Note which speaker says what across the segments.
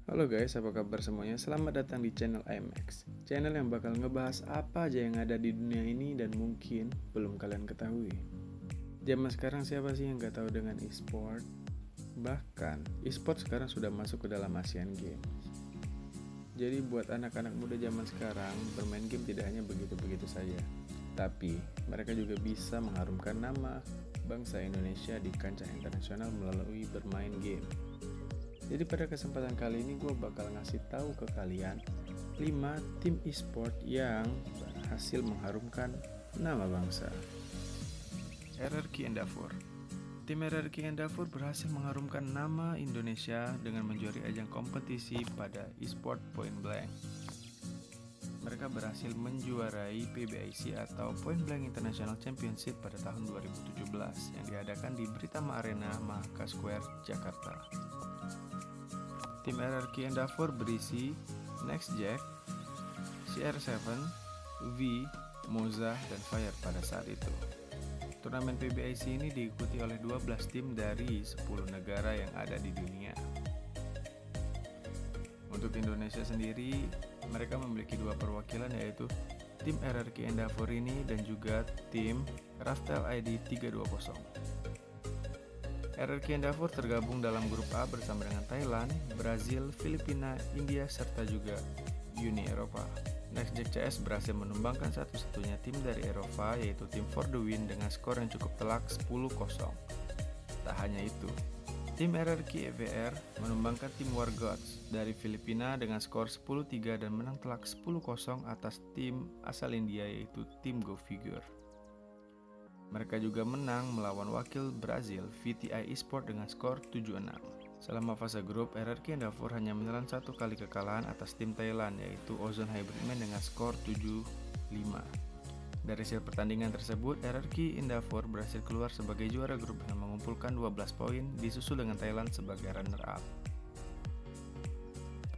Speaker 1: Halo guys, apa kabar semuanya? Selamat datang di channel IMAX, channel yang bakal ngebahas apa aja yang ada di dunia ini dan mungkin belum kalian ketahui. Zaman sekarang siapa sih yang gak tahu dengan e-sport? Bahkan, e-sport sekarang sudah masuk ke dalam Asian Games. Jadi buat anak-anak muda zaman sekarang, bermain game tidak hanya begitu-begitu saja, tapi mereka juga bisa mengharumkan nama bangsa Indonesia di kancah internasional melalui bermain game. Jadi pada kesempatan kali ini gue bakal ngasih tahu ke kalian 5 tim e-sport yang berhasil mengharumkan nama bangsa. RRQ Endeavor. Tim RRQ Endeavor berhasil mengharumkan nama Indonesia dengan menjuari ajang kompetisi pada e-sport Point Blank. Mereka berhasil menjuarai PBIC atau Point Blank International Championship pada tahun 2017 yang diadakan di Britama Arena, Mahaka Square, Jakarta. Tim RRQ Endeavor berisi Nextjack, CR7, V, Moza, dan Fire pada saat itu. Turnamen PBIC ini diikuti oleh 12 tim dari 10 negara yang ada di dunia. Untuk Indonesia sendiri, mereka memiliki 2 perwakilan yaitu tim RRQ Endeavor ini dan juga tim Raftel ID 320. RRQ Endeavor tergabung dalam grup A bersama dengan Thailand, Brazil, Filipina, India, serta juga Uni Eropa. Nextjack CS berhasil menumbangkan satu-satunya tim dari Eropa yaitu tim For The Win dengan skor yang cukup telak 10-0. Tak hanya itu, tim RRQ EVR menumbangkan tim War Gods dari Filipina dengan skor 10-3 dan menang telak 10-0 atas tim asal India yaitu tim Go Figure. Mereka juga menang melawan wakil Brazil VTI Esport dengan skor 7-6. Selama fase grup, RRQ Endeavor hanya menelan 1 kali kekalahan atas tim Thailand yaitu Ozone Hybridman dengan skor 7-5. Dari hasil pertandingan tersebut, RRQ Endeavor berhasil keluar sebagai juara grup dengan mengumpulkan 12 poin disusul dengan Thailand sebagai runner-up.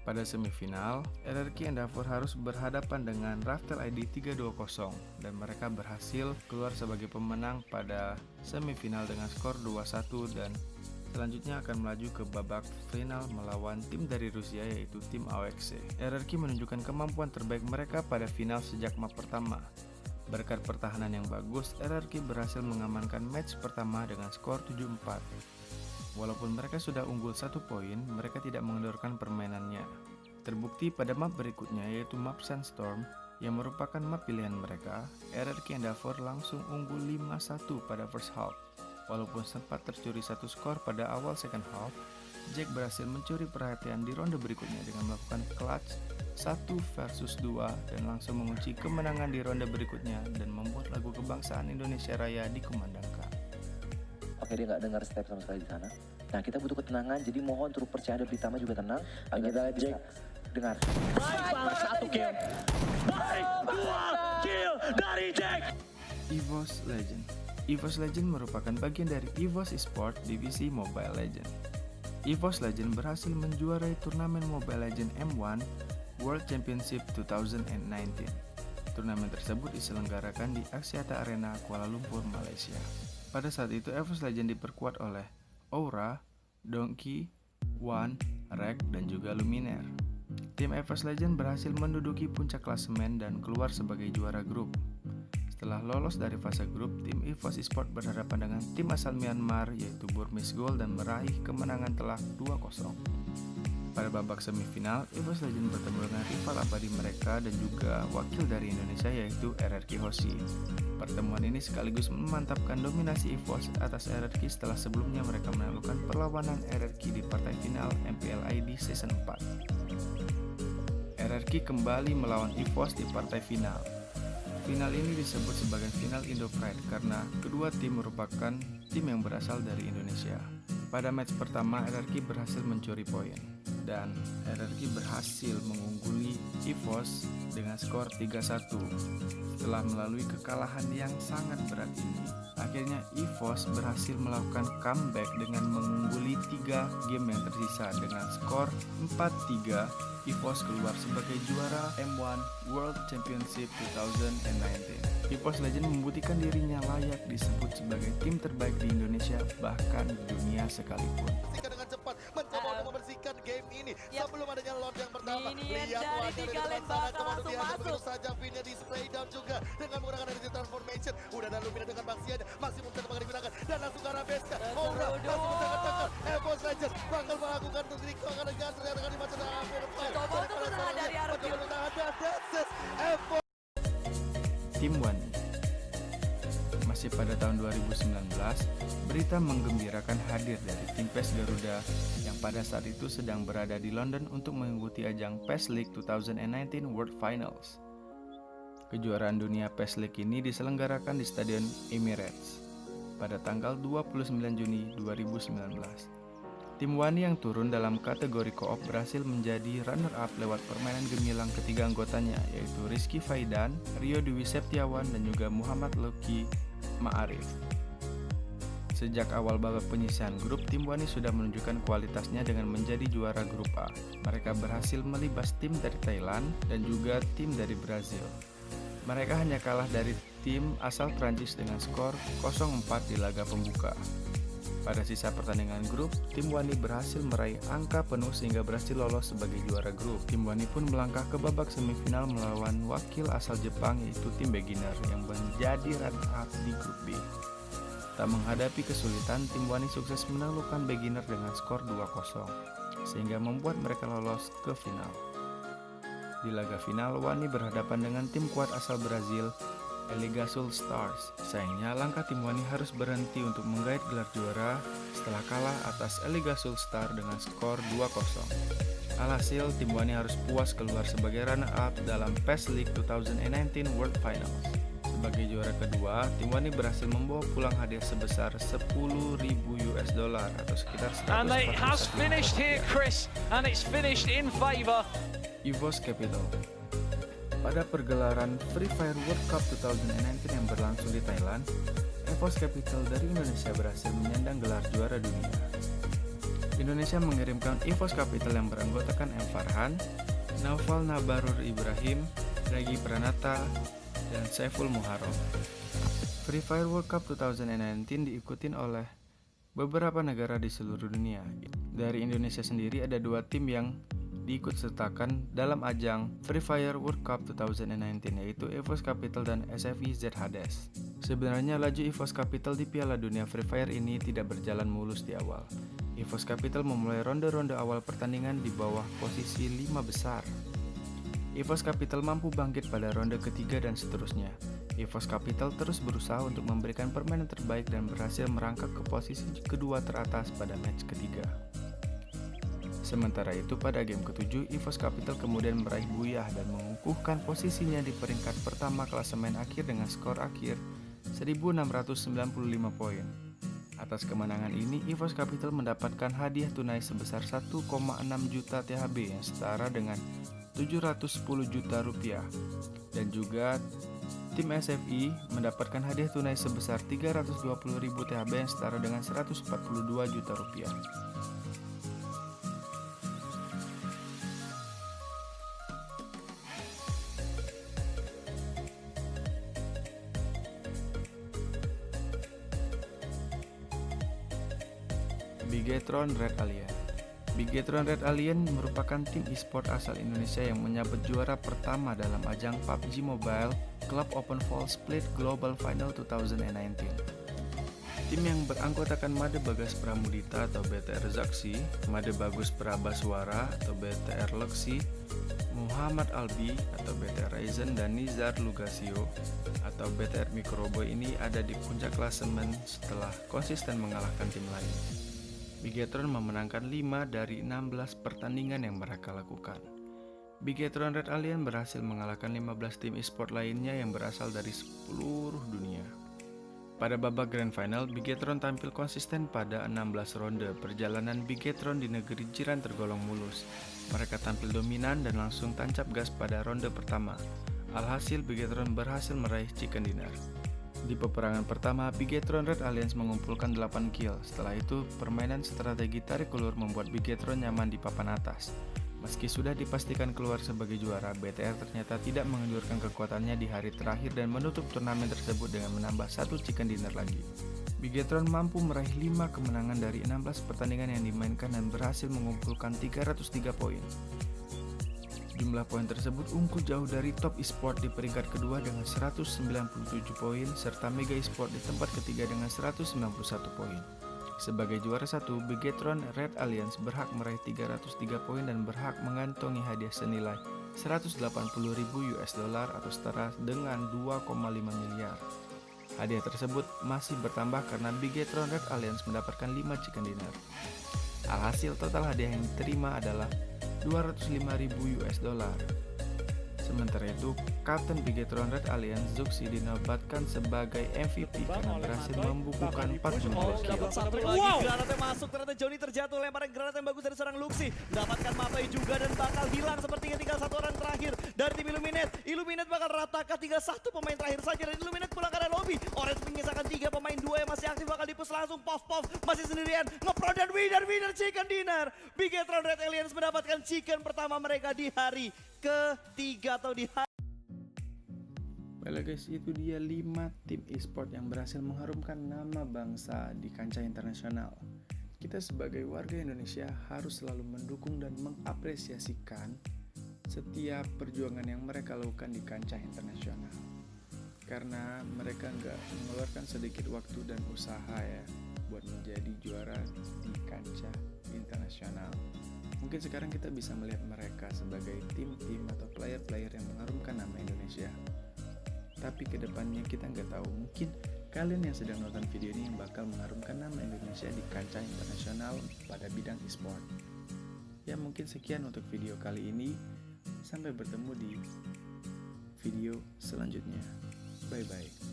Speaker 1: Pada semifinal, RRQ Endeavor harus berhadapan dengan Raftel ID 320 dan mereka berhasil keluar sebagai pemenang pada semifinal dengan skor 2-1 dan selanjutnya akan melaju ke babak final melawan tim dari Rusia yaitu tim AOXC. RRQ menunjukkan kemampuan terbaik mereka pada final sejak map pertama. Berkat pertahanan yang bagus, RRQ berhasil mengamankan match pertama dengan skor 7-4. Walaupun mereka sudah unggul 1 poin, mereka tidak mengendorkan permainannya. Terbukti pada map berikutnya yaitu map Sandstorm yang merupakan map pilihan mereka, RRQ Endeavor langsung unggul 5-1 pada first half. Walaupun sempat tercuri 1 skor pada awal second half, Jack berhasil mencuri perhatian di ronde berikutnya dengan melakukan clutch 1 versus 2 dan langsung mengunci kemenangan di ronde berikutnya dan membuat lagu kebangsaan Indonesia Raya dikumandangkan.
Speaker 2: Oke, dia nggak dengar step sama sekali di sana. Nah, kita butuh ketenangan, jadi mohon turut percaya ada Britama juga tenang. Agar kita bisa dengar.
Speaker 3: Baik banget 1 kill. Baik 2 kill dari Jack.
Speaker 1: EVOS Legend. EVOS Legend merupakan bagian dari EVOS Esports divisi Mobile Legend. EVOS Legend berhasil menjuarai turnamen Mobile Legend M1 World Championship 2019. Turnamen tersebut diselenggarakan di Axiata Arena, Kuala Lumpur, Malaysia. Pada saat itu, EVOS Legend diperkuat oleh Aura, Donkey, One, Rek, dan juga Luminaire. Tim EVOS Legend berhasil menduduki puncak klasemen dan keluar sebagai juara grup. Setelah lolos dari fase grup, tim EVOS Esports berhadapan dengan tim asal Myanmar yaitu Burmese Gold dan meraih kemenangan telak 2-0. Pada babak semifinal, EVOS Legend bertemu dengan rival abadi mereka dan juga wakil dari Indonesia yaitu RRQ Hoshi. Pertemuan ini sekaligus memantapkan dominasi EVOS atas RRQ setelah sebelumnya mereka menaklukkan perlawanan RRQ di partai final MPL ID Season 4. RRQ kembali melawan EVOS di partai final. Final ini disebut sebagai final Indo Pride karena kedua tim merupakan tim yang berasal dari Indonesia. Pada match pertama, RRQ berhasil mencuri poin dan RRQ berhasil mengungguli EVOS dengan skor 3-1. Setelah melalui kekalahan yang sangat berat ini, akhirnya EVOS berhasil melakukan comeback dengan mengungguli 3 game yang tersisa dengan skor 4-3. EVOS keluar sebagai juara M1 World Championship 2019. EVOS Legend membuktikan dirinya layak disebut sebagai tim terbaik di Indonesia bahkan dunia sekalipun.
Speaker 3: Dengan cepat mencoba untuk membersihkan
Speaker 4: game ini.
Speaker 5: Yap.
Speaker 4: Sebelum adanya Lord yang pertama.
Speaker 5: Minion
Speaker 4: Lihat
Speaker 5: dari
Speaker 4: wajah
Speaker 5: tiga lane
Speaker 4: depan sana,
Speaker 5: bakal
Speaker 4: Komando
Speaker 5: langsung
Speaker 4: biasa
Speaker 5: masuk.
Speaker 4: begitu saja. Vinnya di spray down juga dengan menggunakan energy transformation. Udah ada Lumina dengan baksiannya, masih mungkin bakal digunakan dan langsung ke arah Beska. Aura masih mencetak Evos Legends bakal melakukan untuk Rico akan dengan ternyata di masa akhir.
Speaker 5: Coba untuk menahan dari Argyll.
Speaker 4: Evos.
Speaker 1: Tim One. Masih pada tahun 2019, berita menggembirakan hadir dari tim PES Garuda yang pada saat itu sedang berada di London untuk mengikuti ajang PES League 2019 World Finals. Kejuaraan dunia PES League ini diselenggarakan di Stadion Emirates pada tanggal 29 Juni 2019. Tim Wani yang turun dalam kategori co-op berhasil menjadi runner-up lewat permainan gemilang ketiga anggotanya, yaitu Rizky Faidan, Rio Dwi Septiawan, dan juga Muhammad Luki Ma'arif. Sejak awal babak penyisihan grup, tim Wani sudah menunjukkan kualitasnya dengan menjadi juara grup A. Mereka berhasil melibas tim dari Thailand dan juga tim dari Brazil. Mereka hanya kalah dari tim asal Prancis dengan skor 0-4 di laga pembuka. Pada sisa pertandingan grup, tim Wani berhasil meraih angka penuh sehingga berhasil lolos sebagai juara grup. Tim Wani pun melangkah ke babak semifinal melawan wakil asal Jepang yaitu tim Beginner yang menjadi runner-up di grup B. Tak menghadapi kesulitan, tim Wani sukses menaklukkan Beginner dengan skor 2-0 sehingga membuat mereka lolos ke final. Di laga final, Wani berhadapan dengan tim kuat asal Brazil, Eligasul Stars. Sayangnya langkah tim Wani harus berhenti untuk menggait gelar juara setelah kalah atas Eligasul Stars dengan skor 2-0. Alhasil tim Wani harus puas keluar sebagai runner-up dalam PES League 2019 World Finals. Sebagai juara kedua, tim Wani berhasil membawa pulang hadiah sebesar $10.000 atau sekitar 141
Speaker 3: And it has finished
Speaker 1: juta
Speaker 3: here,
Speaker 1: rupiah.
Speaker 3: Chris, and it's finished in favour.
Speaker 1: EVOS Capital. Pada pergelaran Free Fire World Cup 2019 yang berlangsung di Thailand, EVOS Capital dari Indonesia berhasil menyandang gelar juara dunia. Indonesia mengirimkan EVOS Capital yang beranggotakan M. Farhan, Naufal Nabarur Ibrahim, Regi Pranata, dan Saiful Muharram. Free Fire World Cup 2019 diikutin oleh beberapa negara di seluruh dunia. Dari Indonesia sendiri ada 2 tim yang diikut sertakan dalam ajang Free Fire World Cup 2019 yaitu EVOS Capital dan SFI Z Hades. Sebenarnya laju EVOS Capital di Piala Dunia Free Fire ini tidak berjalan mulus di awal. EVOS Capital memulai ronde-ronde awal pertandingan di bawah posisi 5 besar. EVOS Capital mampu bangkit pada ronde ketiga dan seterusnya. EVOS Capital terus berusaha untuk memberikan permainan terbaik dan berhasil merangkak ke posisi kedua teratas pada match ketiga. Sementara itu pada game ke-7, EVOS Capital kemudian meraih buyah dan mengukuhkan posisinya di peringkat pertama klasemen akhir dengan skor akhir 1.695 poin. Atas kemenangan ini, EVOS Capital mendapatkan hadiah tunai sebesar 1,6 juta THB yang setara dengan 710 juta rupiah. Dan juga tim SFI mendapatkan hadiah tunai sebesar 320.000 THB yang setara dengan 142 juta rupiah. Bigetron Red Alien. Bigetron Red Alien merupakan tim e-sport asal Indonesia yang menyabet juara pertama dalam ajang PUBG Mobile Club Open Fall Split Global Final 2019. Tim yang beranggotakan Made Bagas Pramudita atau BTR Zaksi, Made Bagus Prabaswara atau BTR Leksi, Muhammad Albi atau BTR Ryzen, dan Nizar Lugasio atau BTR Microboy ini ada di puncak klasemen setelah konsisten mengalahkan tim lain. Bigetron memenangkan 5 dari 16 pertandingan yang mereka lakukan. Bigetron Red Alien berhasil mengalahkan 15 tim e-sport lainnya yang berasal dari seluruh dunia. Pada babak Grand Final, Bigetron tampil konsisten pada 16 ronde. Perjalanan Bigetron di negeri jiran tergolong mulus. Mereka tampil dominan dan langsung tancap gas pada ronde pertama. Alhasil, Bigetron berhasil meraih chicken dinner. Di peperangan pertama, Bigetron Red Alliance mengumpulkan 8 kill. Setelah itu, permainan strategi tarik ulur membuat Bigetron nyaman di papan atas. Meski sudah dipastikan keluar sebagai juara, BTR ternyata tidak mengenjurkan kekuatannya di hari terakhir dan menutup turnamen tersebut dengan menambah 1 chicken dinner lagi. Bigetron mampu meraih 5 kemenangan dari 16 pertandingan yang dimainkan dan berhasil mengumpulkan 303 poin. Jumlah poin tersebut unggul jauh dari Top Esport di peringkat kedua dengan 197 poin serta Mega Esport di tempat ketiga dengan 191 poin. Sebagai juara 1, Bigetron Red Alliance berhak meraih 303 poin dan berhak mengantongi hadiah senilai 180.000 US dollar atau setara dengan 2,5 miliar. Hadiah tersebut masih bertambah karena Bigetron Red Alliance mendapatkan 5 chicken dinner. Alhasil total hadiah yang diterima adalah 205.000 US dollar. Sementara itu, Kapten Bigetron Red Alliance Zuxi dinobatkan sebagai MVP karena berhasil membukukan 42 kill.
Speaker 3: Satu lagi granatnya masuk, ternyata Johnny terjatuh, lemparan granat yang bagus dari seorang Luxi. Mendapatkan Mapai juga dan bakal hilang sepertinya tinggal 1 orang terakhir dari tim Illuminate. Illuminate bakal ratakan, tinggal 1 pemain terakhir saja dan Illuminate pulang ke arah lobby. Orange menyisakan 3 pemain, 2 yang masih aktif bakal dipus langsung. Puff masih sendirian, ngepro dan winner chicken dinner. Bigetron Red Alliance mendapatkan chicken pertama mereka di hari ketiga atau di hari.
Speaker 1: Baiklah guys, itu dia 5 tim e-sport yang berhasil mengharumkan nama bangsa di kancah internasional. Kita sebagai warga Indonesia harus selalu mendukung dan mengapresiasikan setiap perjuangan yang mereka lakukan di kancah internasional. Karena mereka nggak mengeluarkan sedikit waktu dan usaha ya buat menjadi juara di kancah internasional. Mungkin sekarang kita bisa melihat mereka sebagai tim-tim atau player-player yang mengharumkan nama Indonesia. Tapi kedepannya kita nggak tahu, mungkin kalian yang sedang nonton video ini yang bakal mengharumkan nama Indonesia di kancah internasional pada bidang e-sport. Ya mungkin sekian untuk video kali ini, sampai bertemu di video selanjutnya. Bye-bye.